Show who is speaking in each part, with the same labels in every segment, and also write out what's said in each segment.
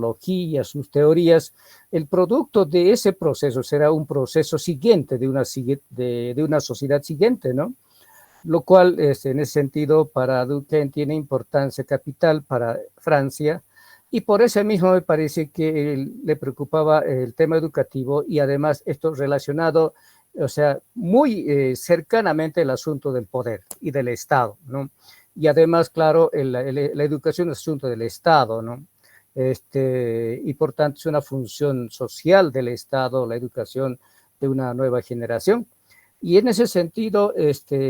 Speaker 1: metodologías, sus teorías, el producto de ese proceso será un proceso siguiente de una sociedad siguiente, ¿no? Lo cual, en ese sentido, para Durkheim tiene importancia capital para Francia, y por eso mismo me parece que le preocupaba el tema educativo y además esto relacionado, o sea, muy cercanamente el asunto del poder y del Estado, ¿no? Y además, claro, la educación es asunto del Estado, ¿no? Y por tanto es una función social del Estado, la educación de una nueva generación. Y en ese sentido,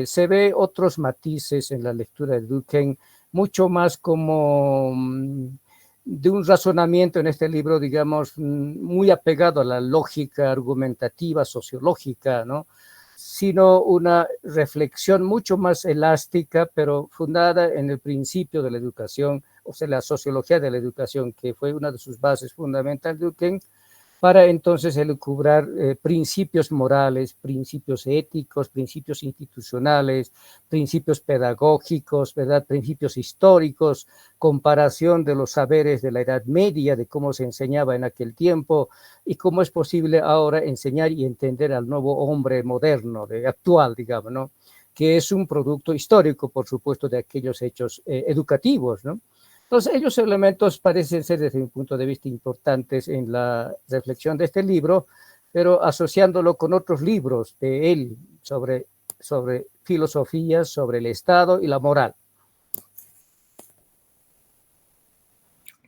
Speaker 1: se ve otros matices en la lectura de Durkheim, mucho más como de un razonamiento en este libro, digamos, muy apegado a la lógica argumentativa, sociológica, ¿no? Sino una reflexión mucho más elástica, pero fundada en el principio de la educación, o sea, la sociología de la educación, que fue una de sus bases fundamentales de Durkheim, para entonces elucubrar principios morales, principios éticos, principios institucionales, principios pedagógicos, ¿verdad? Principios históricos, comparación de los saberes de la Edad Media, de cómo se enseñaba en aquel tiempo y cómo es posible ahora enseñar y entender al nuevo hombre moderno, actual, digamos, ¿no? Que es un producto histórico, por supuesto, de aquellos hechos educativos, ¿no? Entonces, ellos elementos parecen ser desde mi punto de vista importantes en la reflexión de este libro, pero asociándolo con otros libros de él sobre filosofía, sobre el Estado y la moral.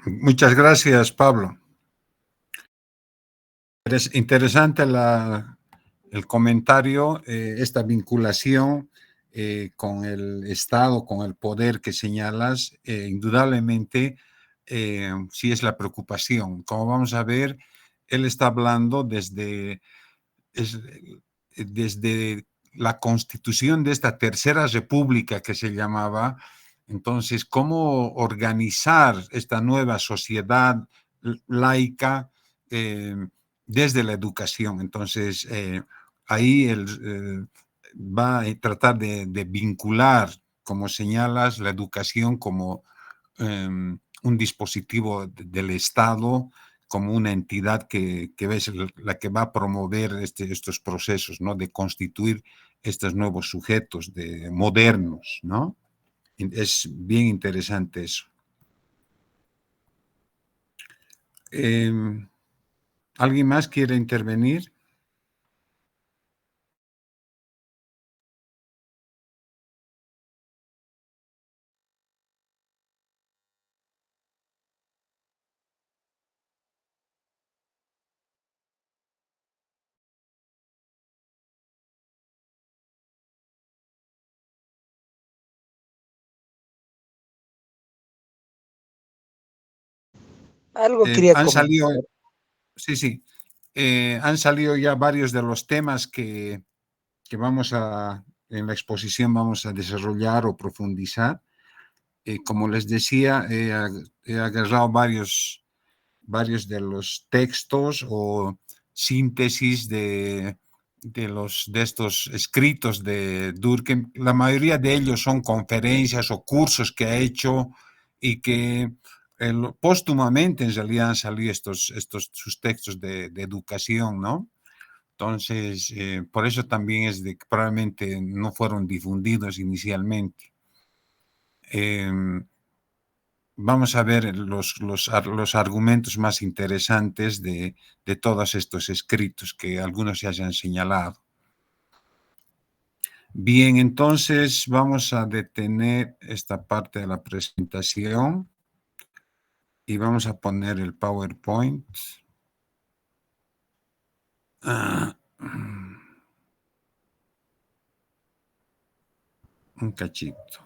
Speaker 2: Muchas gracias, Pablo. Es interesante el comentario, esta vinculación con el Estado, con el poder que señalas, indudablemente sí es la preocupación. Como vamos a ver, él está hablando desde la constitución de esta tercera república que se llamaba. Entonces, cómo organizar esta nueva sociedad laica desde la educación. Entonces, ahí él va a tratar de vincular, como señalas, la educación como un dispositivo del Estado, como una entidad que es la que va a promover estos procesos, ¿no? De constituir estos nuevos sujetos modernos, ¿no? Es bien interesante eso. ¿Alguien más quiere intervenir?
Speaker 3: Algo quería
Speaker 2: Han
Speaker 3: comentar.
Speaker 2: salido, sí, han salido ya varios de los temas que en la exposición vamos a desarrollar o profundizar. Como les decía, he agarrado varios de los textos o síntesis de estos escritos de Durkheim. La mayoría de ellos son conferencias o cursos que ha hecho y que póstumamente en realidad han salido sus textos de educación, ¿no? Entonces, por eso también es de que probablemente no fueron difundidos inicialmente. Vamos a ver los argumentos más interesantes de todos estos escritos, que algunos se hayan señalado. Bien, entonces vamos a detener esta parte de la presentación y vamos a poner el PowerPoint. Un cachito.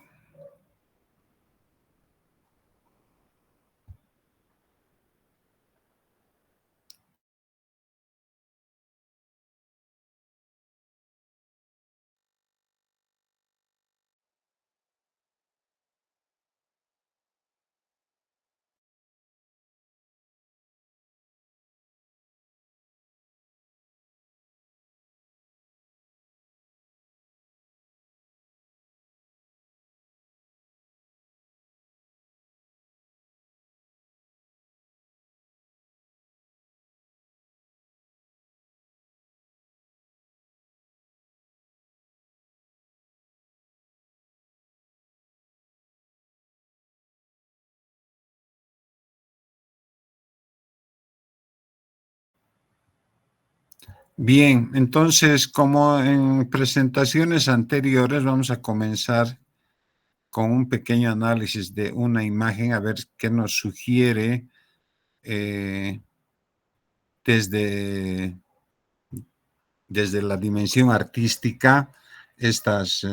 Speaker 2: Bien, entonces, como en presentaciones anteriores, vamos a comenzar con un pequeño análisis de una imagen, a ver qué nos sugiere eh, desde, desde la dimensión artística estas,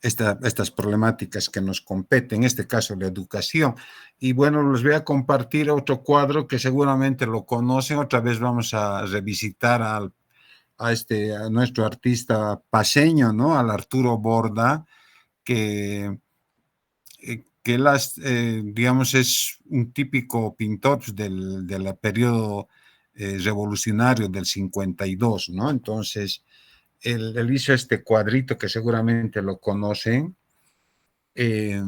Speaker 2: estas problemáticas que nos competen, en este caso la educación. Y bueno, les voy a compartir otro cuadro que seguramente lo conocen. Otra vez vamos a revisitar a nuestro artista paseño, ¿no? Al Arturo Borda, que digamos, es un típico pintor pues, del periodo revolucionario del 52, ¿no? Entonces, él hizo este cuadrito que seguramente lo conocen eh,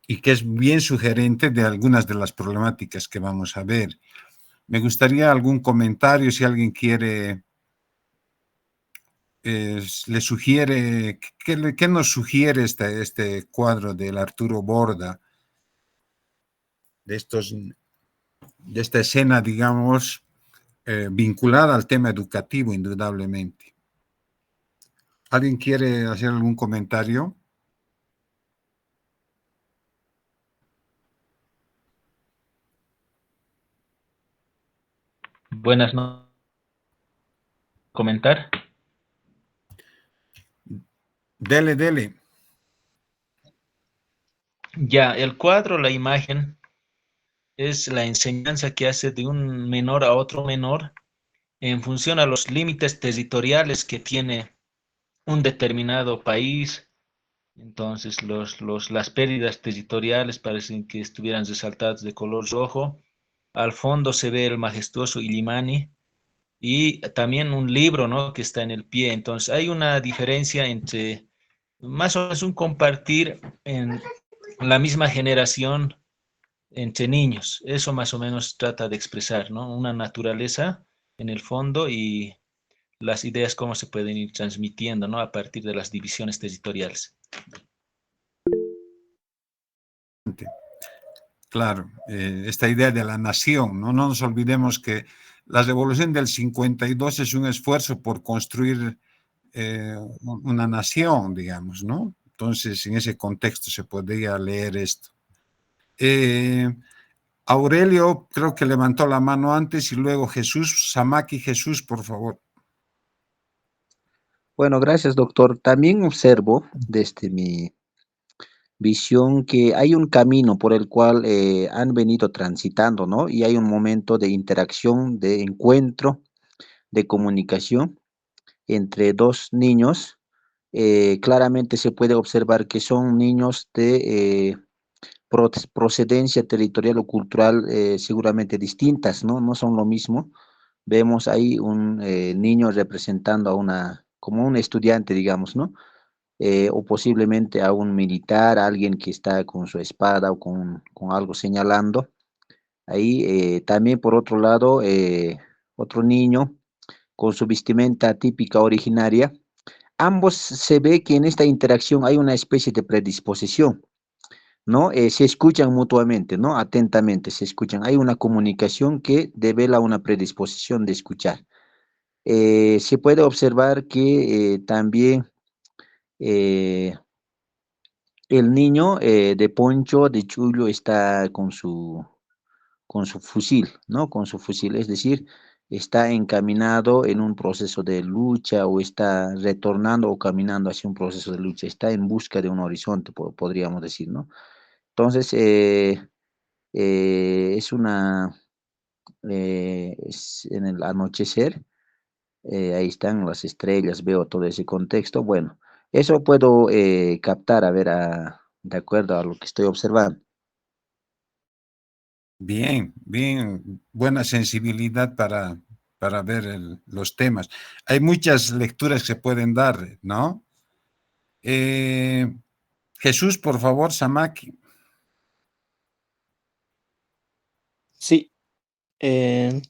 Speaker 2: y que es bien sugerente de algunas de las problemáticas que vamos a ver. Me gustaría algún comentario si alguien quiere, le sugiere, ¿qué nos sugiere este cuadro del Arturo Borda, de, estos, de esta escena, digamos, vinculada al tema educativo, indudablemente? ¿Alguien quiere hacer algún comentario?
Speaker 3: Buenas noches. Comentar.
Speaker 2: Dele, dele.
Speaker 3: Ya, el cuadro, la imagen, es la enseñanza que hace de un menor a otro menor en función a los límites territoriales que tiene un determinado país. Entonces, las pérdidas territoriales parecen que estuvieran resaltadas de color rojo. Al fondo se ve el majestuoso Illimani y también un libro, ¿no? Que está en el pie. Entonces, hay una diferencia entre más o menos un compartir en la misma generación entre niños. Eso más o menos trata de expresar, ¿no? Una naturaleza en el fondo y las ideas cómo se pueden ir transmitiendo, ¿no? A partir de las divisiones territoriales.
Speaker 2: Claro, esta idea de la nación, ¿no? No nos olvidemos que la revolución del 52 es un esfuerzo por construir una nación, digamos, ¿no? Entonces, en ese contexto se podría leer esto. Aurelio creo que levantó la mano antes y luego Jesús, Samaki Jesús, por favor.
Speaker 4: Bueno, gracias, doctor. También observo desde mi visión que hay un camino por el cual han venido transitando, ¿no? Y hay un momento de interacción, de encuentro, de comunicación entre dos niños. Claramente se puede observar que son niños de procedencia territorial o cultural seguramente distintas, ¿no? No son lo mismo. Vemos ahí un niño representando a como un estudiante, digamos, ¿no? O posiblemente a un militar, alguien que está con su espada o con algo señalando. Ahí también por otro lado, otro niño con su vestimenta típica originaria. Ambos se ve que en esta interacción hay una especie de predisposición, ¿no? Se escuchan mutuamente, ¿no? Atentamente se escuchan. Hay una comunicación que devela una predisposición de escuchar. Se puede observar que también eh, el niño de poncho, de chullo, está con su fusil, ¿no? Con su fusil, es decir, está encaminado en un proceso de lucha o está retornando o caminando hacia un proceso de lucha, está en busca de un horizonte, podríamos decir, ¿no? Entonces, es es en el anochecer, ahí están las estrellas, veo todo ese contexto, bueno, eso puedo captar, a ver, de acuerdo a lo que estoy observando.
Speaker 2: Bien, bien, buena sensibilidad para ver los temas. Hay muchas lecturas que se pueden dar, ¿no? Eh, Jesús, por favor, Samaki.
Speaker 5: Sí, eh,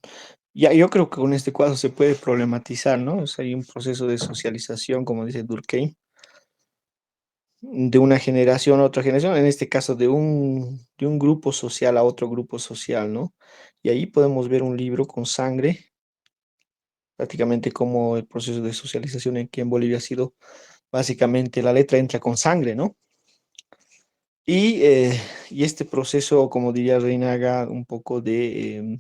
Speaker 5: ya yo creo que con este cuadro se puede problematizar, ¿no? O sea, hay un proceso de socialización, como dice Durkheim, de una generación a otra generación, en este caso de un grupo social a otro grupo social, ¿no? Y ahí podemos ver un libro con sangre prácticamente como el proceso de socialización aquí en Bolivia ha sido básicamente la letra entra con sangre, ¿no? Y este proceso, como diría Reinaga, un poco de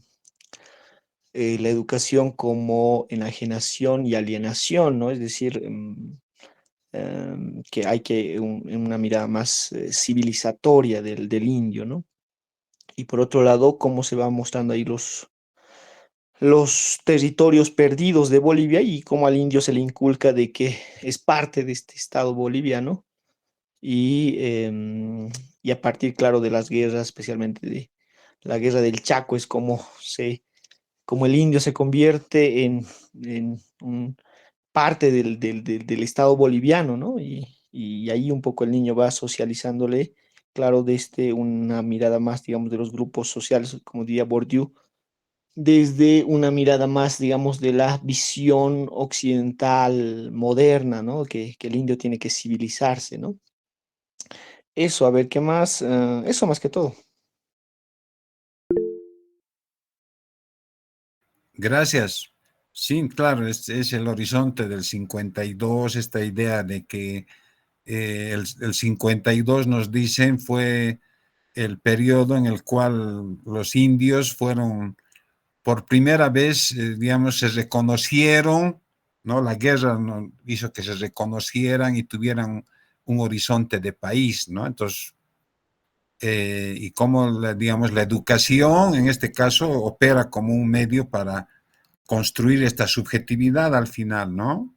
Speaker 5: la educación como enajenación y alienación, ¿no? Es decir, que hay que una mirada más civilizatoria del indio, ¿no? Y por otro lado, cómo se van mostrando ahí los territorios perdidos de Bolivia y cómo al indio se le inculca de que es parte de este estado boliviano y a partir, claro, de las guerras, especialmente de la guerra del Chaco, es como el indio se convierte en parte del estado boliviano, ¿no? Y ahí un poco el niño va socializándole, claro, desde una mirada más, digamos, de los grupos sociales, como diría Bourdieu, desde una mirada más, digamos, de la visión occidental moderna, ¿no? Que el indio tiene que civilizarse, ¿no? Eso, a ver, ¿qué más? Eso más que todo.
Speaker 2: Gracias. Sí, claro, es el horizonte del 52, esta idea de que el 52 nos dicen fue el periodo en el cual los indios fueron por primera vez, digamos, se reconocieron, ¿no? La guerra hizo que se reconocieran y tuvieran un horizonte de país, ¿no? Entonces, y cómo, digamos, la educación, en este caso, opera como un medio para construir esta subjetividad al final, ¿no?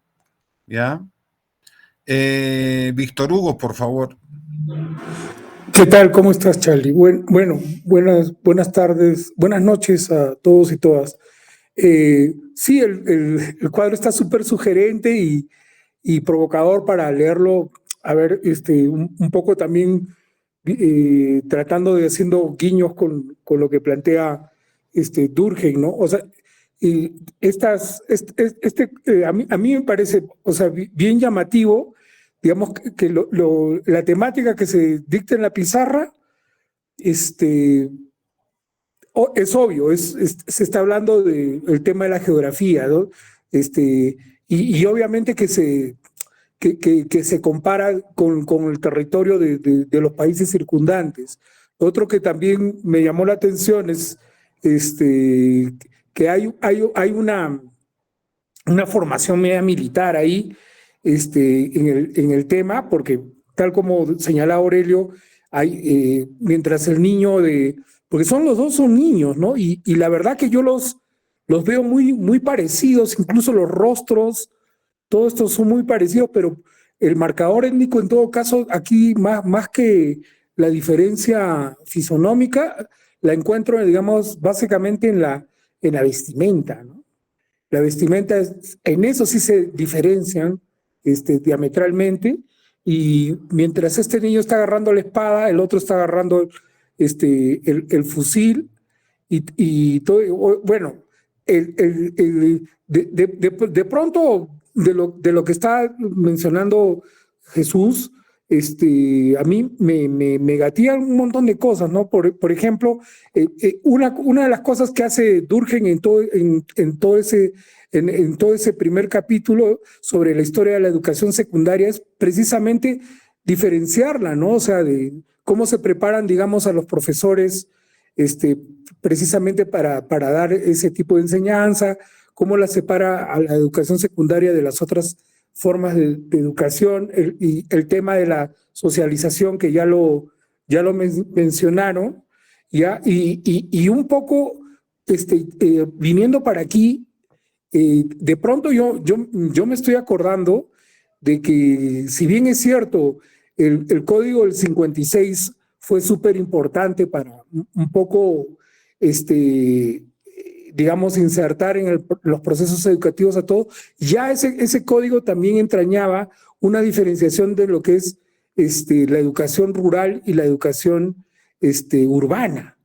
Speaker 2: ¿Ya? Víctor Hugo, por favor.
Speaker 6: ¿Qué tal? ¿Cómo estás, Charlie? Bueno, buenas tardes, buenas noches a todos y todas. Sí, el cuadro está súper sugerente y provocador para leerlo. A ver, un poco también tratando de haciendo guiños con lo que plantea Durkheim, ¿no? O sea, a mí me parece, o sea, bien llamativo, digamos, que la temática que se dicta en la pizarra, es obvio, se está hablando del tema de la geografía, ¿no? Y obviamente que se compara con el territorio de los países circundantes. Otro que también me llamó la atención es que hay una formación media militar ahí en el tema, porque tal como señala Aurelio, mientras el niño porque los dos son niños, ¿no? Y la verdad que yo los veo muy parecidos, incluso los rostros, todos estos son muy parecidos, pero el marcador étnico en todo caso, aquí más que la diferencia fisonómica, la encuentro, digamos, básicamente en la vestimenta, ¿no? La vestimenta, en eso sí se diferencian diametralmente, y mientras este niño está agarrando la espada, el otro está agarrando el fusil, y todo, bueno, de pronto, de lo que está mencionando Jesús, a mí me gatillan un montón de cosas, ¿no? Por ejemplo, una de las cosas que hace Durkheim en todo ese primer capítulo sobre la historia de la educación secundaria es precisamente diferenciarla, ¿no? O sea, de cómo se preparan, digamos, a los profesores precisamente para dar ese tipo de enseñanza, cómo la separa a la educación secundaria de las otras formas de educación, y el tema de la socialización que ya lo mencionaron, ¿ya? Y un poco viniendo para aquí, de pronto yo me estoy acordando de que, si bien es cierto, el Código del 56 fue súper importante para un poco, digamos, insertar en los procesos educativos a todo, ya ese código también entrañaba una diferenciación de lo que es la educación rural y la educación urbana,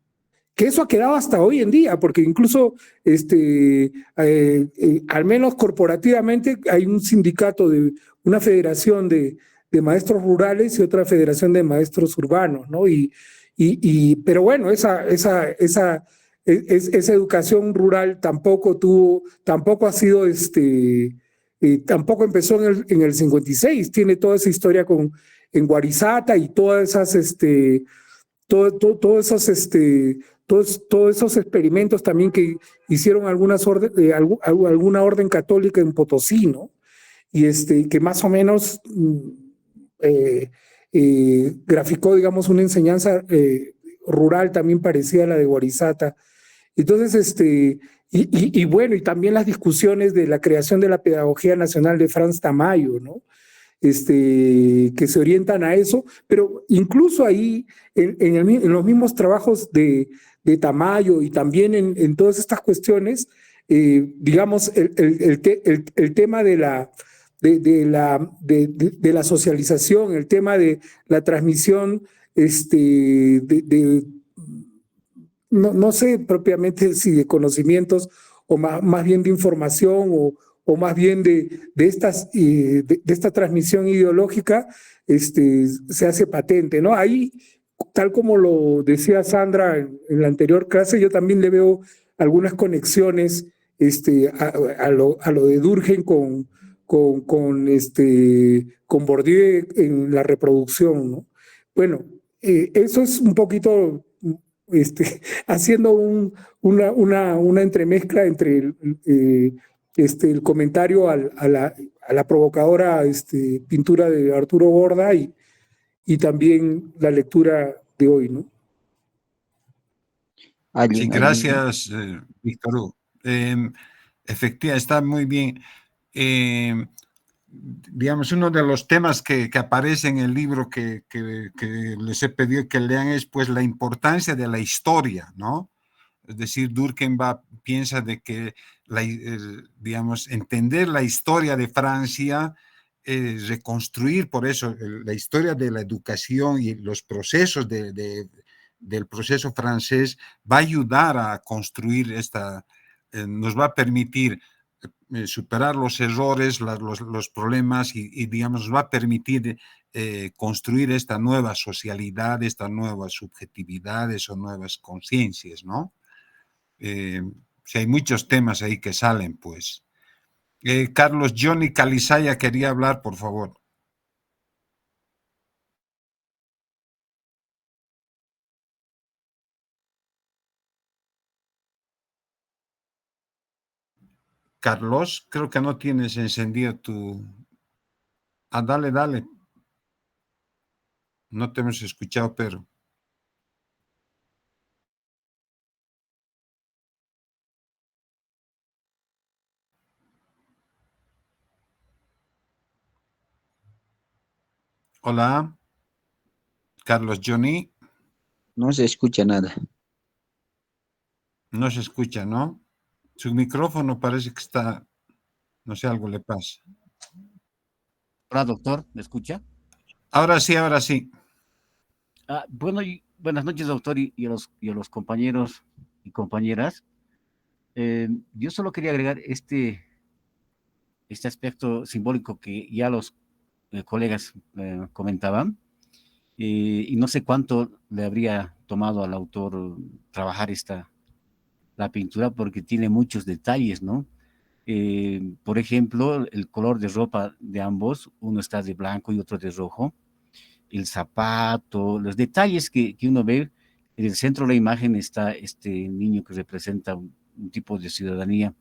Speaker 6: que eso ha quedado hasta hoy en día, porque incluso al menos corporativamente hay un sindicato de una federación de maestros rurales y otra federación de maestros urbanos, ¿no? Pero bueno, esa educación rural tampoco ha sido, tampoco empezó en el 56, tiene toda esa historia en Guarizata y todas esas, todos todos esos experimentos también que hicieron alguna orden católica en Potosí, ¿no? Y que más o menos graficó, digamos, una enseñanza rural también parecida a la de Guarizata. Entonces, y bueno, y también las discusiones de la creación de la Pedagogía Nacional de Franz Tamayo, ¿no? Que se orientan a eso, pero incluso ahí, en los mismos trabajos de Tamayo y también en todas estas cuestiones, digamos, el tema de la socialización, el tema de la transmisión, no sé propiamente si de conocimientos o más bien de información o más bien de esta transmisión ideológica, se hace patente, ¿no? Ahí, tal como lo decía Sandra en la anterior clase, yo también le veo algunas conexiones a lo de Durkheim con Bourdieu en la reproducción, ¿no? Bueno, eso es un poquito haciendo una entremezcla entre el comentario a la provocadora pintura de Arturo Borda y también la lectura de hoy, ¿no?
Speaker 2: Sí, gracias, Víctor Hugo. Efectivamente, está muy bien. Digamos, uno de los temas que aparece en el libro que les he pedido que lean es pues la importancia de la historia, ¿no? Es decir, Durkheim piensa de que, digamos, entender la historia de Francia, reconstruir por eso la historia de la educación y los procesos del proceso francés va a ayudar a construir nos va a permitir superar los errores, los problemas y, digamos, nos va a permitir construir esta nueva socialidad, estas nuevas subjetividades o nuevas conciencias, ¿no? Si hay muchos temas ahí que salen, pues. Carlos Johnny Calizaya quería hablar, por favor. Carlos, creo que no tienes encendido tu... Ah, dale, dale. No te hemos escuchado, pero... Hola, Carlos Johnny.
Speaker 4: No se escucha nada.
Speaker 2: No se escucha, ¿no? Su micrófono parece que está, no sé, algo le pasa.
Speaker 7: Hola, doctor, ¿me escucha?
Speaker 2: Ahora sí, ahora sí.
Speaker 7: Bueno, buenas noches, doctor, y a los compañeros y compañeras. Yo solo quería agregar este aspecto simbólico que ya los colegas comentaban, y no sé cuánto le habría tomado al autor trabajar la pintura, porque tiene muchos detalles, ¿no? Por ejemplo, el color de ropa de ambos, uno está de blanco y otro de rojo, el zapato, los detalles que uno ve. En el centro de la imagen está este niño que representa un tipo de ciudadanía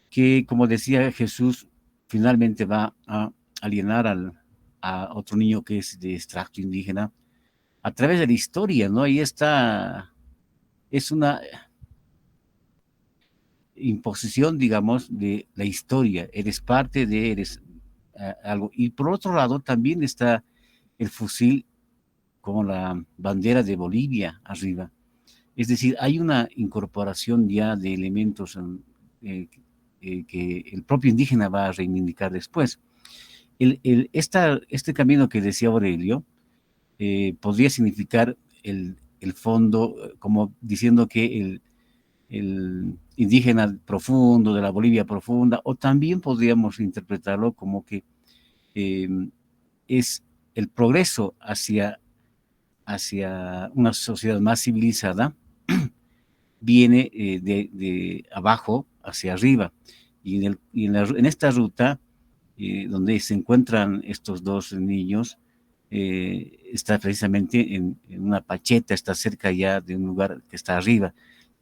Speaker 7: que, como decía Jesús, finalmente va a alienar a otro niño que es de extracto indígena a través de la historia, ¿no? Ahí está, es una imposición, digamos, de la historia. Eres parte de, algo. Y por otro lado, también está el fusil como la bandera de Bolivia arriba. Es decir, hay una incorporación ya de elementos que el propio indígena va a reivindicar después. Este camino que decía Aurelio podría significar el fondo, como diciendo que el indígena profundo, de la Bolivia profunda, o también podríamos interpretarlo como que es el progreso hacia una sociedad más civilizada, viene de abajo hacia arriba. Y en esta ruta, donde se encuentran estos dos niños, está precisamente en una pacheta, está cerca ya de un lugar que está arriba.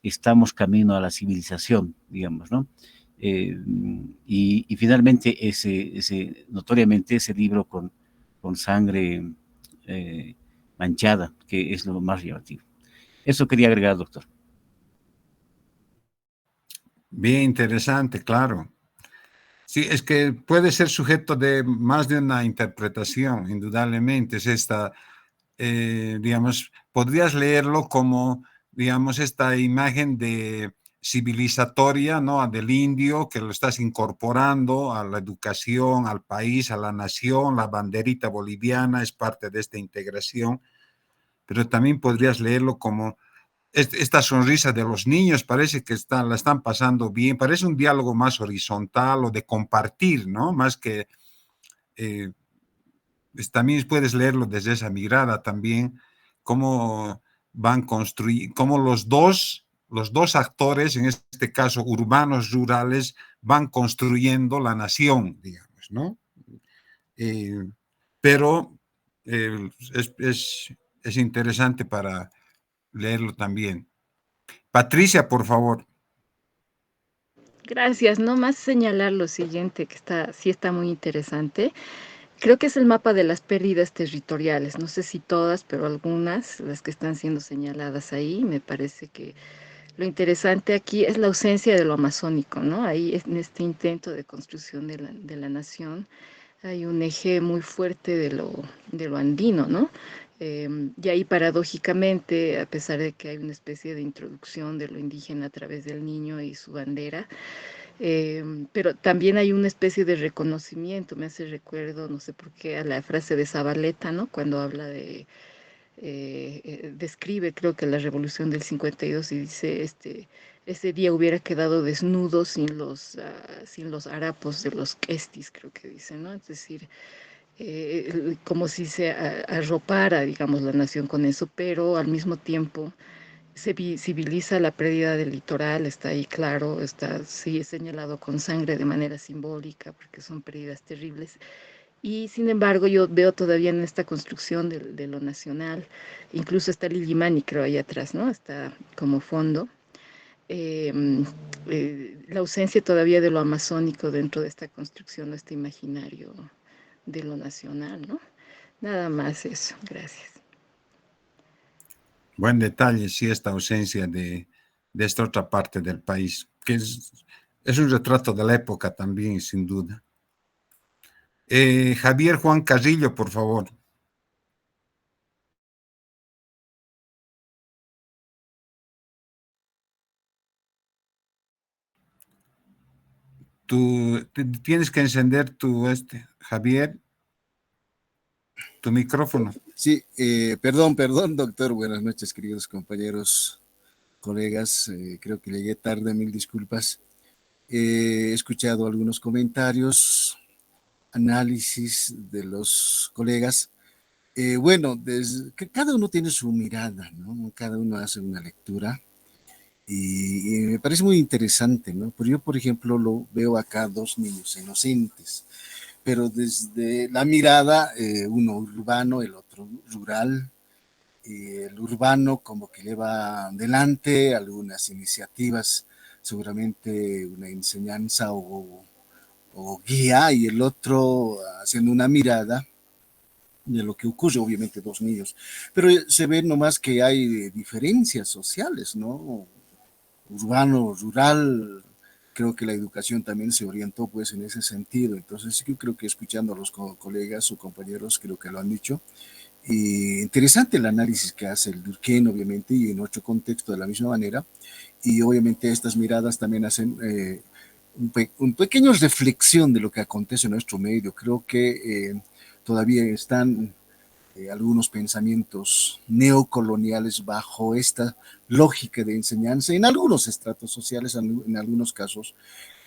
Speaker 7: Estamos camino a la civilización, digamos, ¿no? Y finalmente, notoriamente, ese libro con sangre manchada, que es lo más llamativo. Eso quería agregar, doctor.
Speaker 2: Bien interesante, claro. Sí, es que puede ser sujeto de más de una interpretación, indudablemente. Es esta, digamos, podrías leerlo como, digamos, esta imagen de civilizatoria, ¿no? Del indio, que lo estás incorporando a la educación, al país, a la nación. La banderita boliviana es parte de esta integración, pero también podrías leerlo como esta sonrisa de los niños, parece que la están pasando bien, parece un diálogo más horizontal o de compartir, ¿no? Más que, también puedes leerlo desde esa mirada también, cómo van construyendo, cómo los dos actores, en este caso urbanos, rurales, van construyendo la nación, digamos, ¿no? Pero es interesante para leerlo también. Patricia, por favor.
Speaker 8: Gracias, no más señalar lo siguiente, que sí está muy interesante. Creo que es el mapa de las pérdidas territoriales. No sé si todas, pero algunas, las que están siendo señaladas ahí. Me parece que lo interesante aquí es la ausencia de lo amazónico, ¿no? Ahí en este intento de construcción de la nación hay un eje muy fuerte de lo andino, ¿no? Y ahí paradójicamente, a pesar de que hay una especie de introducción de lo indígena a través del niño y su bandera, pero también hay una especie de reconocimiento, me hace recuerdo, no sé por qué, a la frase de Zabaleta, ¿no? Cuando habla describe, creo que la revolución del 52 y dice, ese día hubiera quedado desnudo sin los harapos de los questis, creo que dice, ¿no? Es decir, como si se arropara, digamos, la nación con eso, pero al mismo tiempo se visibiliza la pérdida del litoral, está ahí claro, sí señalado con sangre de manera simbólica, porque son pérdidas terribles. Y sin embargo, yo veo todavía en esta construcción de lo nacional, incluso está Lillimani, creo, ahí atrás, ¿no? Está como fondo. La ausencia todavía de lo amazónico dentro de esta construcción, de este imaginario de lo nacional, ¿no? Nada más eso, gracias.
Speaker 2: Buen detalle, sí, esta ausencia de esta otra parte del país, que es un retrato de la época también, sin duda. Javier Juan Carrillo, por favor. Tú tienes que encender Javier, tu micrófono.
Speaker 9: Sí, perdón, doctor. Buenas noches, queridos compañeros, colegas. Creo que llegué tarde, mil disculpas. He escuchado algunos comentarios, análisis de los colegas. Bueno, que cada uno tiene su mirada, ¿no? Cada uno hace una lectura y me parece muy interesante, ¿no? Pero yo, por ejemplo, lo veo acá dos niños inocentes, pero desde la mirada, uno urbano, el otro rural. El urbano como que lleva adelante algunas iniciativas, seguramente una enseñanza o guía, y el otro haciendo una mirada de lo que ocurre, obviamente dos niños, pero se ve nomás que hay diferencias sociales, ¿no? Urbano, rural, creo que la educación también se orientó pues en ese sentido, entonces yo creo que escuchando a los colegas o compañeros, creo que lo han dicho, y interesante el análisis que hace el Durkheim, obviamente, y en otro contexto de la misma manera, y obviamente estas miradas también hacen un pequeño reflexión de lo que acontece en nuestro medio. Creo que todavía están algunos pensamientos neocoloniales bajo esta lógica de enseñanza en algunos estratos sociales, en algunos casos.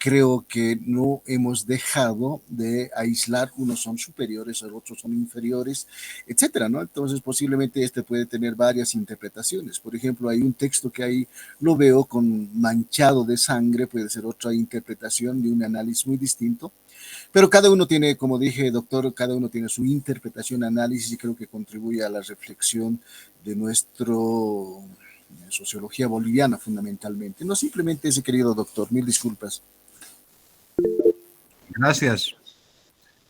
Speaker 9: Creo que no hemos dejado de aislar, unos son superiores, otros son inferiores, etcétera, ¿no? Entonces, posiblemente este puede tener varias interpretaciones. Por ejemplo, hay un texto que ahí lo veo con manchado de sangre, puede ser otra interpretación de un análisis muy distinto. Pero cada uno tiene, como dije, doctor, cada uno tiene su interpretación, análisis, y creo que contribuye a la reflexión de nuestro sociología boliviana fundamentalmente. No simplemente ese, querido doctor, mil disculpas.
Speaker 2: Gracias.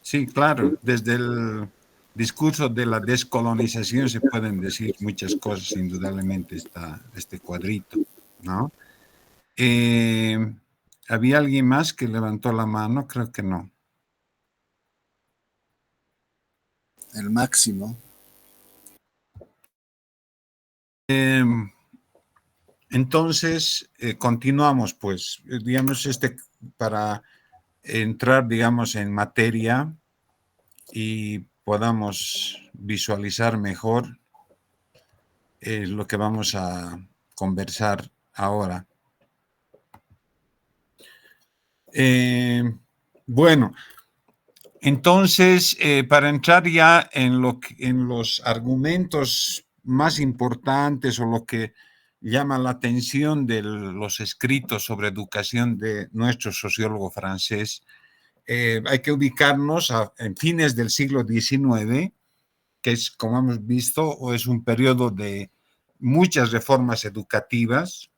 Speaker 2: Sí, claro, desde el discurso de la descolonización se pueden decir muchas cosas, indudablemente está este cuadrito, ¿no? ¿Había alguien más que levantó la mano? Creo que no.
Speaker 9: El máximo.
Speaker 2: Entonces, continuamos, pues, digamos, para entrar, digamos, en materia y podamos visualizar mejor lo que vamos a conversar ahora. Bueno, entonces, para entrar ya en los argumentos más importantes o lo que llama la atención de los escritos sobre educación de nuestro sociólogo francés, hay que ubicarnos en fines del siglo XIX, que es, como hemos visto, o es un periodo de muchas reformas educativas.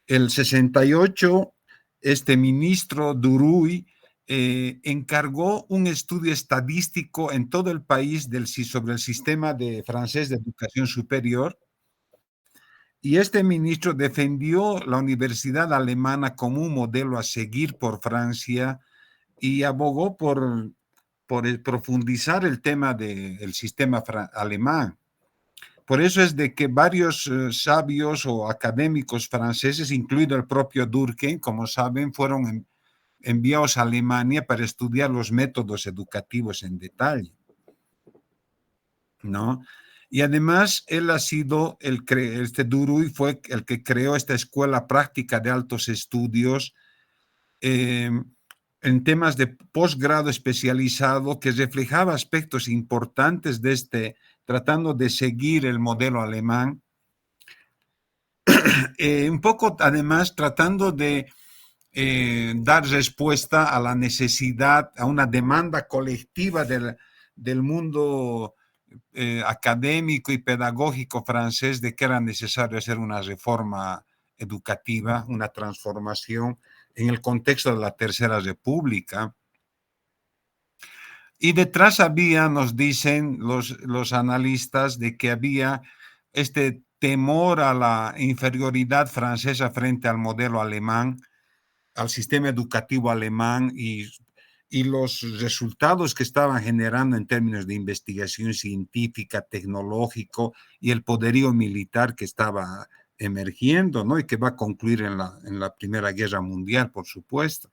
Speaker 2: El 68, este ministro Duruy encargó un estudio estadístico en todo el país sobre el sistema francés de educación superior, y este ministro defendió la universidad alemana como un modelo a seguir por Francia y abogó por profundizar el tema del sistema alemán. Por eso es de que varios sabios o académicos franceses, incluido el propio Durkheim, como saben, fueron enviados a Alemania para estudiar los métodos educativos en detalle, ¿no? Y además, él ha sido, Duruy fue el que creó esta escuela práctica de altos estudios en temas de posgrado especializado que reflejaba aspectos importantes de tratando de seguir el modelo alemán, un poco además tratando de dar respuesta a la necesidad, a una demanda colectiva del mundo académico y pedagógico francés de que era necesario hacer una reforma educativa, una transformación en el contexto de la Tercera República. Y detrás había, nos dicen los analistas, de que había este temor a la inferioridad francesa frente al modelo alemán, al sistema educativo alemán y los resultados que estaban generando en términos de investigación científica, tecnológico y el poderío militar que estaba emergiendo, ¿no? Y que va a concluir en la Primera Guerra Mundial, por supuesto.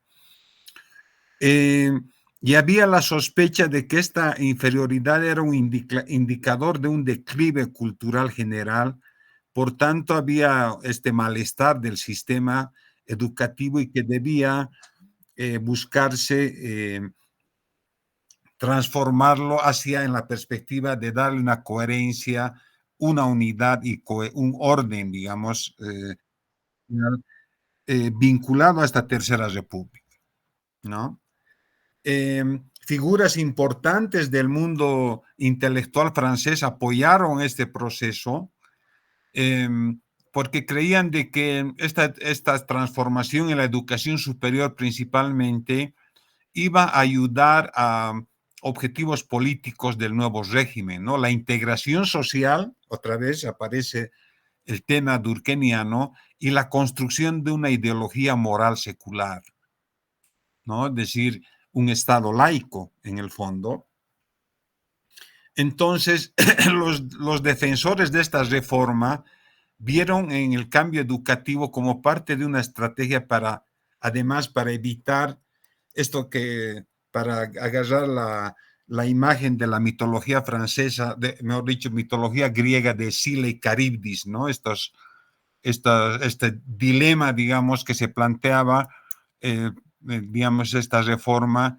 Speaker 2: Y había la sospecha de que esta inferioridad era un indicador de un declive cultural general. Por tanto, había este malestar del sistema educativo y que debía buscarse transformarlo en la perspectiva de darle una coherencia, una unidad y un orden, digamos, vinculado a esta Tercera República, ¿no? Figuras importantes del mundo intelectual francés apoyaron este proceso porque creían de que esta transformación en la educación superior principalmente iba a ayudar a objetivos políticos del nuevo régimen, ¿no? La integración social, otra vez aparece el tema durkheimiano, y la construcción de una ideología moral secular, ¿no? Es decir, un Estado laico, en el fondo. Entonces, los defensores de esta reforma vieron en el cambio educativo como parte de una estrategia además para evitar esto para agarrar la imagen de la mitología francesa, mejor dicho, mitología griega de Escila y Caribdis, ¿no? Este dilema, digamos, que se planteaba, digamos, esta reforma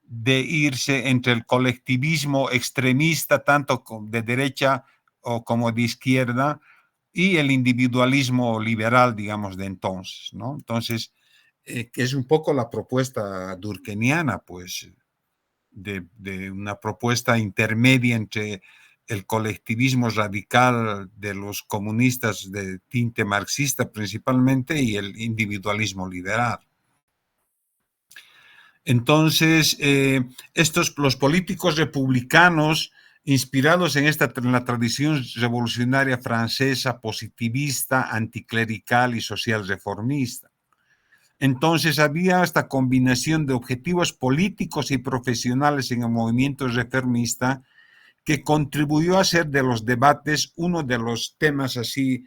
Speaker 2: de irse entre el colectivismo extremista, tanto de derecha o como de izquierda, y el individualismo liberal, digamos, de entonces, ¿no? Entonces, que es un poco la propuesta durkheimiana, pues, de una propuesta intermedia entre el colectivismo radical de los comunistas de tinte marxista principalmente y el individualismo liberal. Entonces, los políticos republicanos, inspirados en la tradición revolucionaria francesa, positivista, anticlerical y social reformista. Entonces había esta combinación de objetivos políticos y profesionales en el movimiento reformista que contribuyó a hacer de los debates uno de los temas así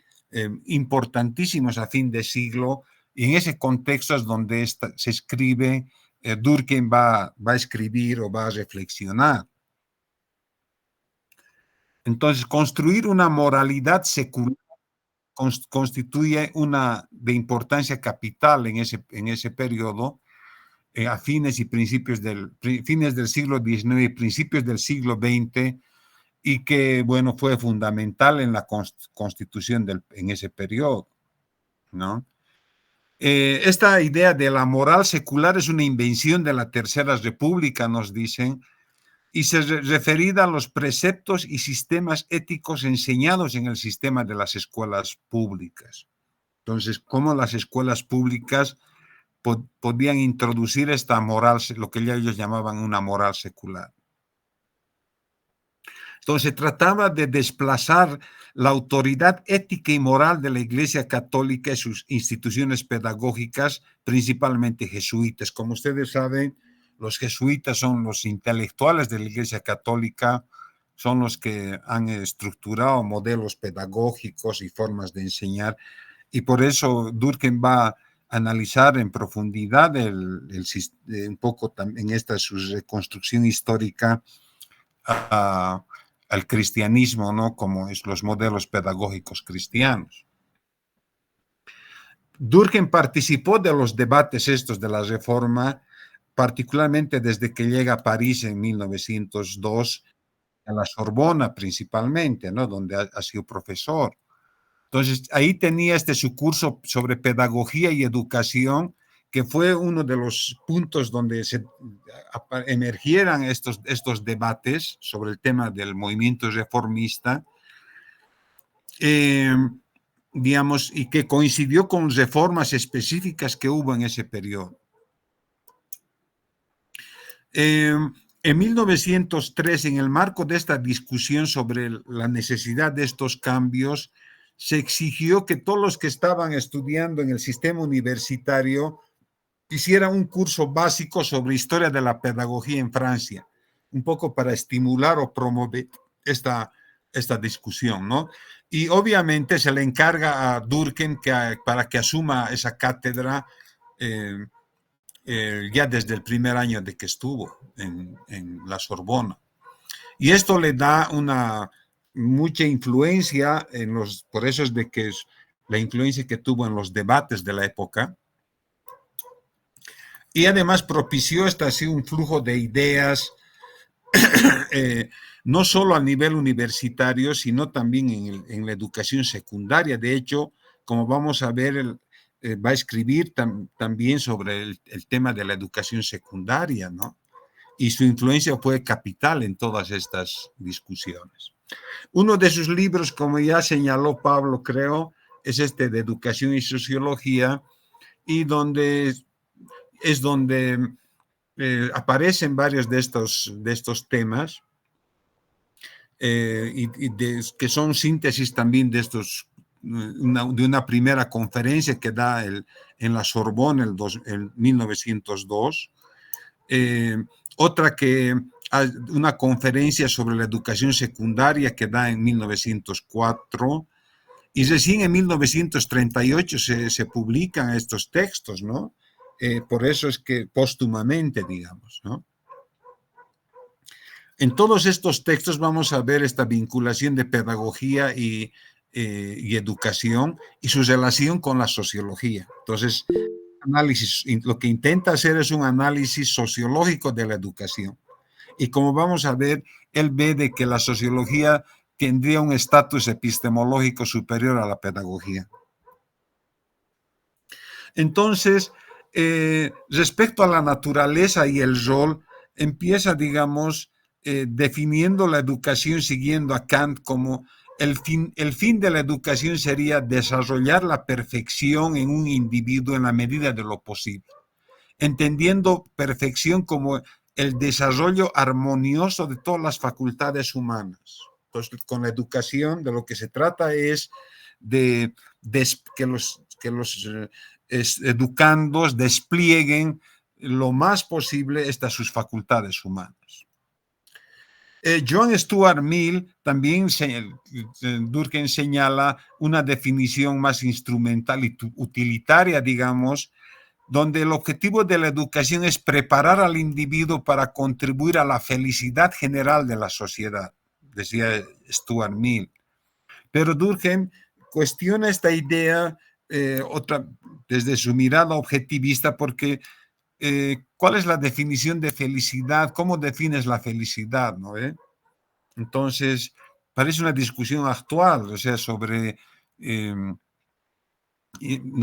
Speaker 2: importantísimos a fin de siglo, y en ese contexto es donde se escribe, Durkheim va a escribir o va a reflexionar. Entonces, construir una moralidad secular constituye una de importancia capital en ese periodo, a fines del siglo XIX y principios del siglo XX, y que, bueno, fue fundamental en la constitución en ese periodo, ¿no? Esta idea de la moral secular es una invención de la Tercera República, nos dicen, y se referida a los preceptos y sistemas éticos enseñados en el sistema de las escuelas públicas. Entonces, cómo las escuelas públicas podían introducir esta moral, lo que ellos llamaban una moral secular. Entonces, se trataba de desplazar la autoridad ética y moral de la Iglesia Católica y sus instituciones pedagógicas, principalmente jesuitas. Como ustedes saben, los jesuitas son los intelectuales de la Iglesia Católica, son los que han estructurado modelos pedagógicos y formas de enseñar, y por eso Durkheim va a analizar en profundidad un poco en esta su reconstrucción histórica al cristianismo, ¿no? Como es los modelos pedagógicos cristianos. Durkheim participó de los debates estos de la Reforma, particularmente desde que llega a París en 1902, a la Sorbona principalmente, ¿no? Donde ha sido profesor. Entonces, ahí tenía su curso sobre pedagogía y educación, que fue uno de los puntos donde se emergieran estos debates sobre el tema del movimiento reformista, digamos, y que coincidió con reformas específicas que hubo en ese periodo. En 1903, en el marco de esta discusión sobre la necesidad de estos cambios, se exigió que todos los que estaban estudiando en el sistema universitario hicieran un curso básico sobre historia de la pedagogía en Francia, un poco para estimular o promover esta discusión, ¿no? Y obviamente se le encarga a Durkheim para que asuma esa cátedra ya desde el primer año de que estuvo en la Sorbona. Y esto le da mucha influencia por eso es de que es la influencia que tuvo en los debates de la época, y además propició así un flujo de ideas, no solo a nivel universitario, sino también en la educación secundaria. De hecho, como vamos a ver, va a escribir también sobre el tema de la educación secundaria, ¿no? Y su influencia fue capital en todas estas discusiones. Uno de sus libros, como ya señaló Pablo, creo, es de Educación y Sociología, y donde aparecen varios de estos temas, que son síntesis también de una primera conferencia que da en la Sorbona en 1902, una conferencia sobre la educación secundaria que da en 1904, y recién en 1938 se publican estos textos, ¿no? Por eso es que póstumamente, digamos, ¿no? En todos estos textos vamos a ver esta vinculación de pedagogía y educación y su relación con la sociología. Entonces, lo que intenta hacer es un análisis sociológico de la educación. Y como vamos a ver, él ve de que la sociología tendría un estatus epistemológico superior a la pedagogía. Entonces, respecto a la naturaleza y el rol, empieza, digamos, definiendo la educación siguiendo a Kant como el fin de la educación sería desarrollar la perfección en un individuo en la medida de lo posible, entendiendo perfección como el desarrollo armonioso de todas las facultades humanas. Entonces, con la educación de lo que se trata es de que los educandos desplieguen lo más posible estas sus facultades humanas. John Stuart Mill también, Durkheim señala una definición más instrumental y utilitaria, digamos, donde el objetivo de la educación es preparar al individuo para contribuir a la felicidad general de la sociedad, decía Stuart Mill. Pero Durkheim cuestiona esta idea desde su mirada objetivista, porque ¿cuál es la definición de felicidad? ¿Cómo defines la felicidad? ¿No? Entonces, parece una discusión actual, o sea, sobre, no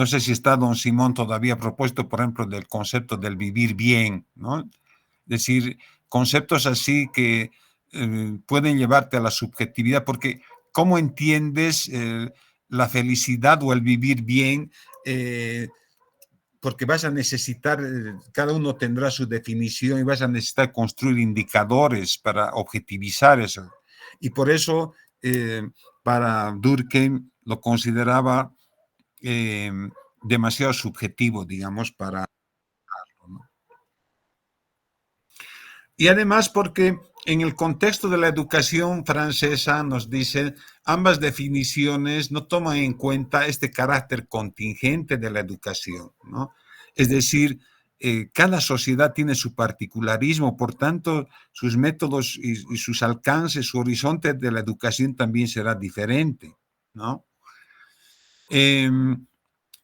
Speaker 2: sé si está don Simón todavía propuesto, por ejemplo, del concepto del vivir bien, ¿no? Es decir, conceptos así que pueden llevarte a la subjetividad, porque ¿cómo entiendes la felicidad o el vivir bien? Porque vas a necesitar, cada uno tendrá su definición y vas a necesitar construir indicadores para objetivizar eso. Y por eso, para Durkheim lo consideraba demasiado subjetivo, digamos, para... ¿no? Y además porque en el contexto de la educación francesa, nos dicen, ambas definiciones no toman en cuenta este carácter contingente de la educación, ¿no? Es decir, cada sociedad tiene su particularismo, por tanto, sus métodos y sus alcances, su horizonte de la educación también será diferente, ¿no?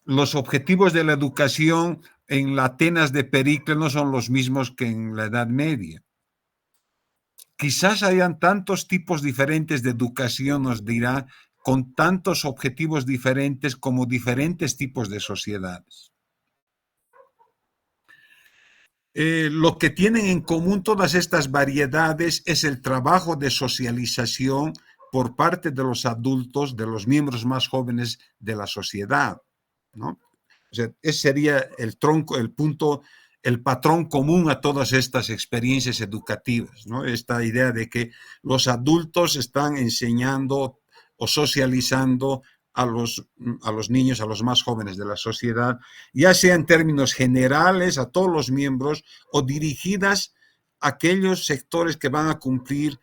Speaker 2: Los objetivos de la educación en la Atenas de Pericles no son los mismos que en la Edad Media. Quizás hayan tantos tipos diferentes de educación, nos dirá, con tantos objetivos diferentes como diferentes tipos de sociedades. Lo que tienen en común todas estas variedades es el trabajo de socialización por parte de los adultos, de los miembros más jóvenes de la sociedad, ¿no? O sea, ese sería el tronco, el punto, el patrón común a todas estas experiencias educativas, ¿no? Esta idea de que los adultos están enseñando o socializando a los niños, a los más jóvenes de la sociedad, ya sea en términos generales a todos los miembros o dirigidas a aquellos sectores que van a cumplir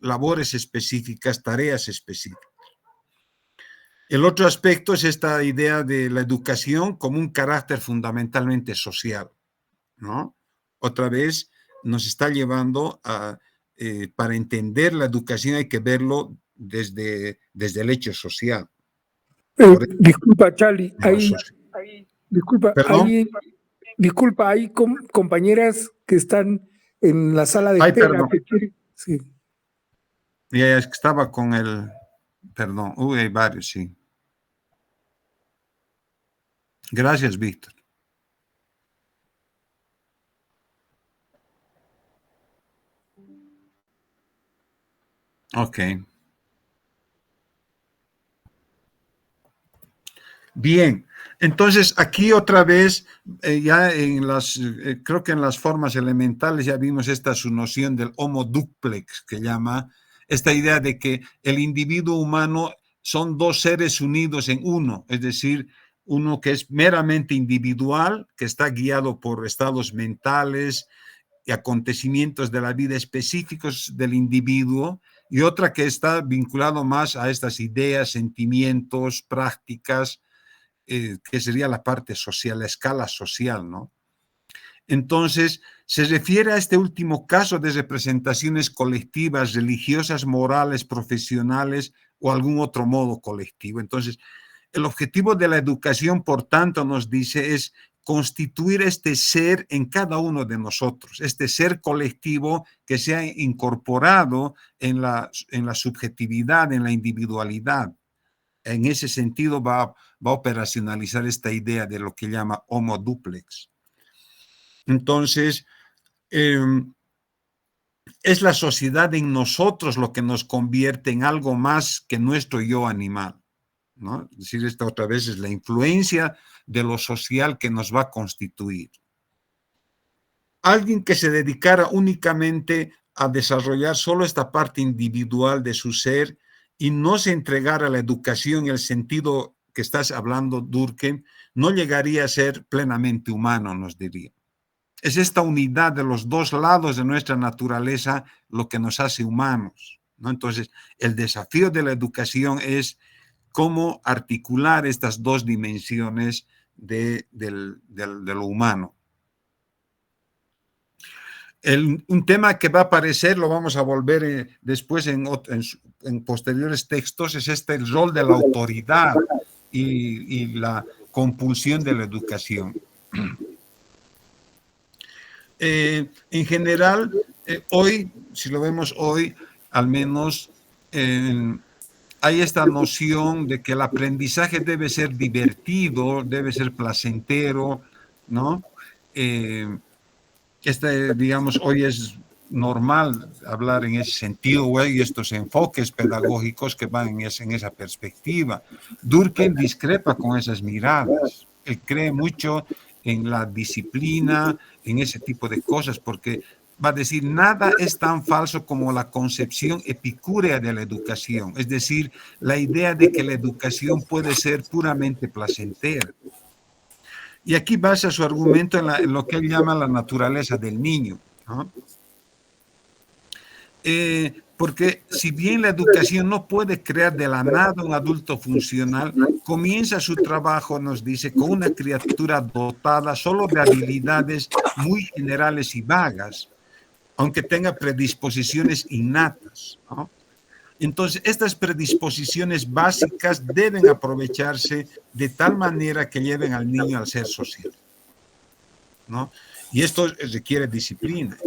Speaker 2: labores específicas, tareas específicas. El otro aspecto es esta idea de la educación como un carácter fundamentalmente social, ¿no? Otra vez nos está llevando a, para entender la educación hay que verlo desde el hecho social.
Speaker 6: Disculpa, Charlie, disculpa, hay compañeras que están en la sala de espera. Sí.
Speaker 2: Ya estaba con el... Perdón, hay varios, sí. Gracias, Víctor. Ok. Bien, entonces aquí otra vez, ya en las, creo que en las formas elementales ya vimos esta su noción del homo duplex, que llama esta idea de que el individuo humano son dos seres unidos en uno, es decir, uno que es meramente individual, que está guiado por estados mentales y acontecimientos de la vida específicos del individuo, y otra que está vinculado más a estas ideas, sentimientos, prácticas, que sería la parte social, la escala social, ¿no? Entonces, se refiere a este último caso de representaciones colectivas, religiosas, morales, profesionales o algún otro modo colectivo. Entonces, el objetivo de la educación, por tanto, nos dice, es constituir este ser en cada uno de nosotros, este ser colectivo que se ha incorporado en la subjetividad, en la individualidad. En ese sentido va a operacionalizar esta idea de lo que llama homo duplex. Entonces, es la sociedad en nosotros lo que nos convierte en algo más que nuestro yo animal, ¿no? Es decir, esta otra vez es la influencia de lo social que nos va a constituir. Alguien que se dedicara únicamente a desarrollar solo esta parte individual de su ser y no se entregara a la educación en el sentido que estás hablando, Durkheim, no llegaría a ser plenamente humano, nos diría. Es esta unidad de los dos lados de nuestra naturaleza lo que nos hace humanos, ¿no? Entonces, el desafío de la educación es cómo articular estas dos dimensiones de lo humano. Un tema que va a aparecer, lo vamos a volver después en posteriores textos, es el rol de la autoridad y la compulsión de la educación. En general, hoy, si lo vemos hoy, al menos hay esta noción de que el aprendizaje debe ser divertido, debe ser placentero, ¿no? Digamos, hoy es normal hablar en ese sentido, y estos enfoques pedagógicos que van en esa perspectiva. Durkheim discrepa con esas miradas. Él cree mucho en la disciplina, en ese tipo de cosas, porque va a decir, nada es tan falso como la concepción epicúrea de la educación, es decir, la idea de que la educación puede ser puramente placentera. Y aquí basa su argumento en lo que él llama la naturaleza del niño, ¿no? Porque si bien la educación no puede crear de la nada un adulto funcional, comienza su trabajo, nos dice, con una criatura dotada solo de habilidades muy generales y vagas, aunque tenga predisposiciones innatas, ¿no? Entonces, estas predisposiciones básicas deben aprovecharse de tal manera que lleven al niño al ser social, ¿no? Y esto requiere disciplina.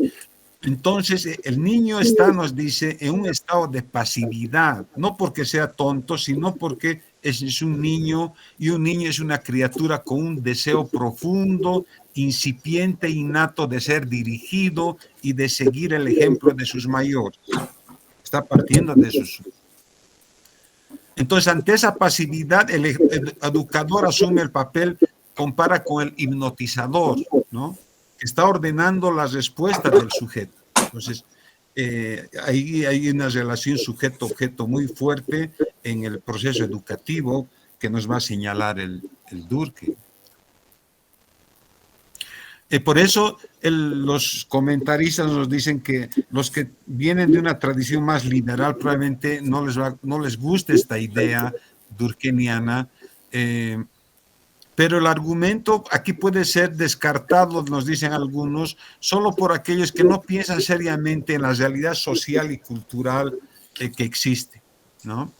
Speaker 2: Entonces, el niño está, nos dice, en un estado de pasividad, no porque sea tonto, sino porque es un niño, y un niño es una criatura con un deseo profundo, incipiente, innato de ser dirigido y de seguir el ejemplo de sus mayores. Está partiendo de sus... Entonces, ante esa pasividad, el educador asume el papel, compara con el hipnotizador, ¿no? Está ordenando la respuesta del sujeto. Entonces, ahí hay una relación sujeto-objeto muy fuerte en el proceso educativo que nos va a señalar el Durkheim. Por eso los comentaristas nos dicen que los que vienen de una tradición más liberal probablemente no les guste esta idea durkheimiana, pero el argumento aquí puede ser descartado, nos dicen algunos, solo por aquellos que no piensan seriamente en la realidad social y cultural que existe, ¿no?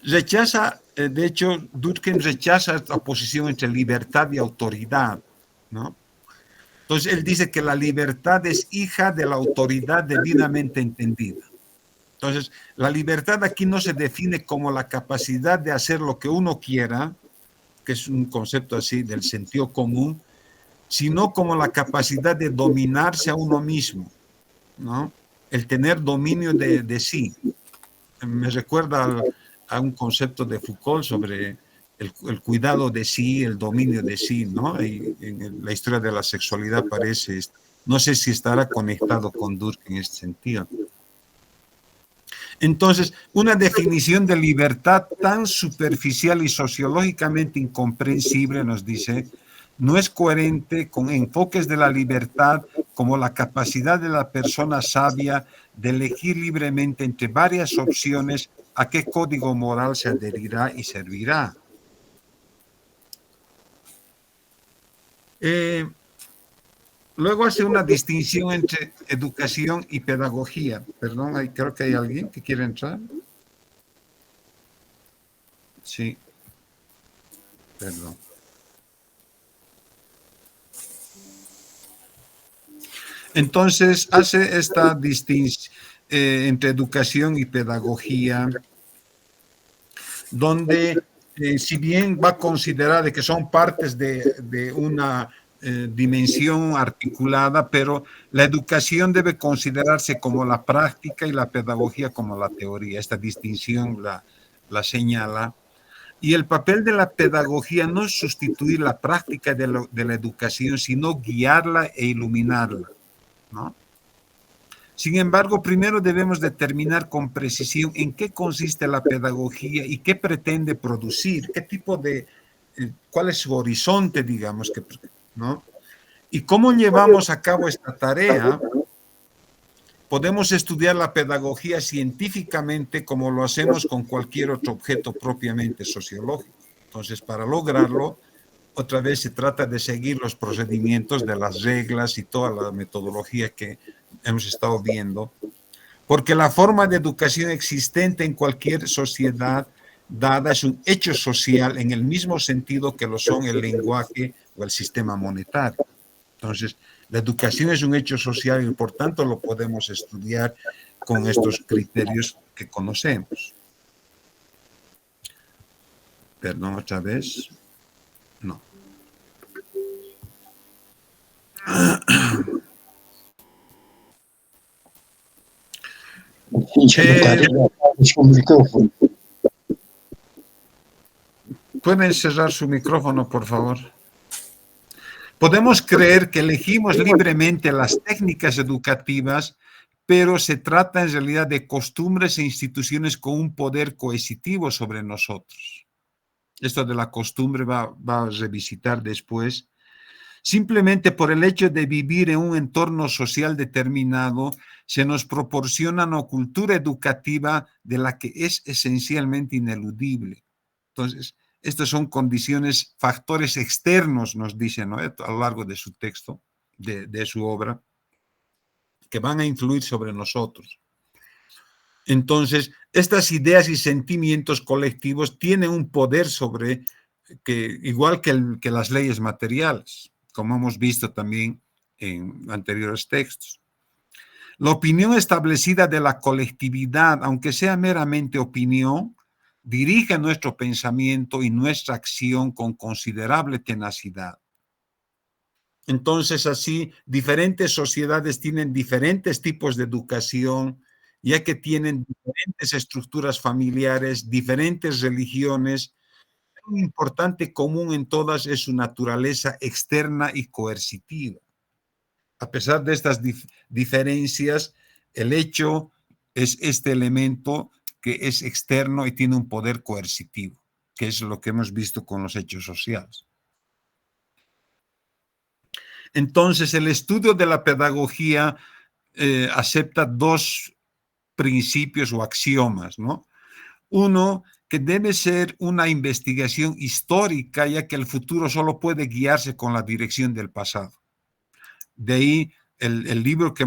Speaker 2: De hecho, Durkheim rechaza la oposición entre libertad y autoridad, ¿no? Entonces, él dice que la libertad es hija de la autoridad debidamente entendida. Entonces, la libertad aquí no se define como la capacidad de hacer lo que uno quiera, que es un concepto así del sentido común, sino como la capacidad de dominarse a uno mismo, ¿no? El tener dominio de sí. Me recuerda a un concepto de Foucault sobre el cuidado de sí, el dominio de sí, ¿no? Y en la historia de la sexualidad parece, no sé si estará conectado con Durkheim en este sentido. Entonces, una definición de libertad tan superficial y sociológicamente incomprensible, nos dice, no es coherente con enfoques de la libertad como la capacidad de la persona sabia de elegir libremente entre varias opciones a qué código moral se adherirá y servirá. Luego hace una distinción entre educación y pedagogía. Perdón, creo que hay alguien que quiere entrar. Sí. Perdón. Entonces, hace esta distinción entre educación y pedagogía, donde si bien va a considerar de que son partes de una dimensión articulada, pero la educación debe considerarse como la práctica y la pedagogía como la teoría. Esta distinción la señala. Y el papel de la pedagogía no es sustituir la práctica de la educación, sino guiarla e iluminarla, ¿no? Sin embargo, primero debemos determinar con precisión en qué consiste la pedagogía y qué pretende producir, qué tipo de, cuál es su horizonte, digamos, ¿no? Y cómo llevamos a cabo esta tarea. Podemos estudiar la pedagogía científicamente como lo hacemos con cualquier otro objeto propiamente sociológico. Entonces, para lograrlo, otra vez se trata de seguir los procedimientos de las reglas y toda la metodología que hemos estado viendo, porque la forma de educación existente en cualquier sociedad dada es un hecho social en el mismo sentido que lo son el lenguaje o el sistema monetario. Entonces, la educación es un hecho social y por tanto lo podemos estudiar con estos criterios que conocemos. Perdón, otra vez. No. ¿Pueden cerrar su micrófono, por favor? Podemos creer que elegimos libremente las técnicas educativas, pero se trata en realidad de costumbres e instituciones con un poder coercitivo sobre nosotros. Esto de la costumbre va a revisitar después. Simplemente por el hecho de vivir en un entorno social determinado, se nos proporciona una cultura educativa de la que es esencialmente ineludible. Entonces, estas son condiciones, factores externos, nos dice, ¿no?, a lo largo de su texto, de su obra, que van a influir sobre nosotros. Entonces, estas ideas y sentimientos colectivos tienen un poder sobre, igual que las leyes materiales, como hemos visto también en anteriores textos. La opinión establecida de la colectividad, aunque sea meramente opinión, dirige nuestro pensamiento y nuestra acción con considerable tenacidad. Entonces, así, diferentes sociedades tienen diferentes tipos de educación, ya que tienen diferentes estructuras familiares, diferentes religiones. Un importante común en todas es su naturaleza externa y coercitiva. A pesar de estas diferencias, el hecho es este elemento que es externo y tiene un poder coercitivo, que es lo que hemos visto con los hechos sociales. Entonces, el estudio de la pedagogía acepta dos principios o axiomas, ¿no? Uno, que debe ser una investigación histórica, ya que el futuro solo puede guiarse con la dirección del pasado. De ahí el libro que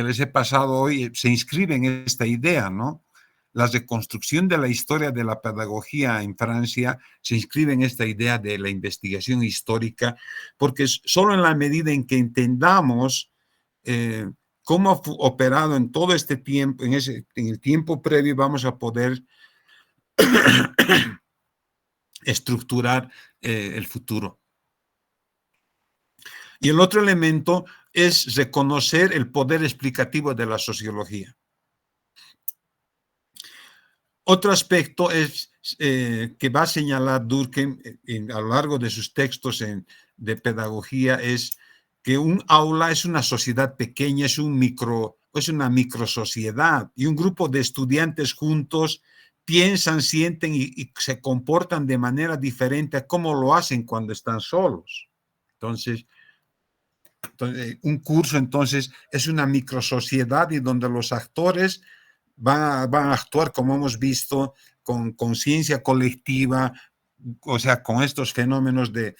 Speaker 2: les he pasado hoy se inscribe en esta idea, ¿no? La reconstrucción de la historia de la pedagogía en Francia se inscribe en esta idea de la investigación histórica, porque solo en la medida en que entendamos cómo ha operado en todo este tiempo, en el tiempo previo, vamos a poder estructurar el futuro. Y el otro elemento es reconocer el poder explicativo de la sociología. Otro aspecto es que va a señalar Durkheim a lo largo de sus textos de pedagogía, es que un aula es una sociedad pequeña, es una microsociedad, y un grupo de estudiantes juntos piensan, sienten y se comportan de manera diferente a cómo lo hacen cuando están solos. Entonces, un curso entonces es una microsociedad y donde los actores van a actuar, como hemos visto, con conciencia colectiva, o sea, con estos fenómenos de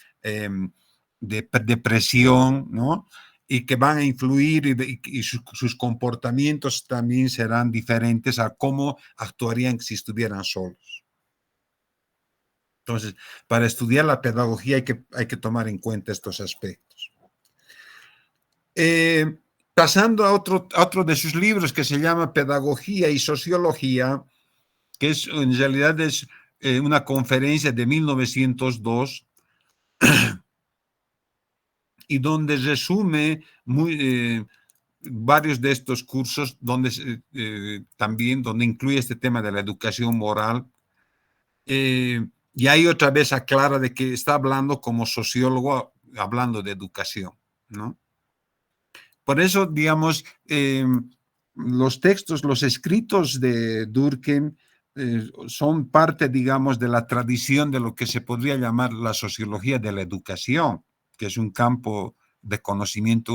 Speaker 2: depresión, ¿no? Y que van a influir y sus comportamientos también serán diferentes a cómo actuarían si estuvieran solos. Entonces, para estudiar la pedagogía hay que tomar en cuenta estos aspectos. Pasando a otro de sus libros que se llama Pedagogía y Sociología, que en realidad es una conferencia de 1902 y donde resume varios de estos cursos, donde incluye este tema de la educación moral. Y ahí otra vez aclara de que está hablando como sociólogo, hablando de educación, ¿no? Por eso, digamos, los textos, los escritos de Durkheim son parte, digamos, de la tradición de lo que se podría llamar la sociología de la educación, que es un campo de conocimiento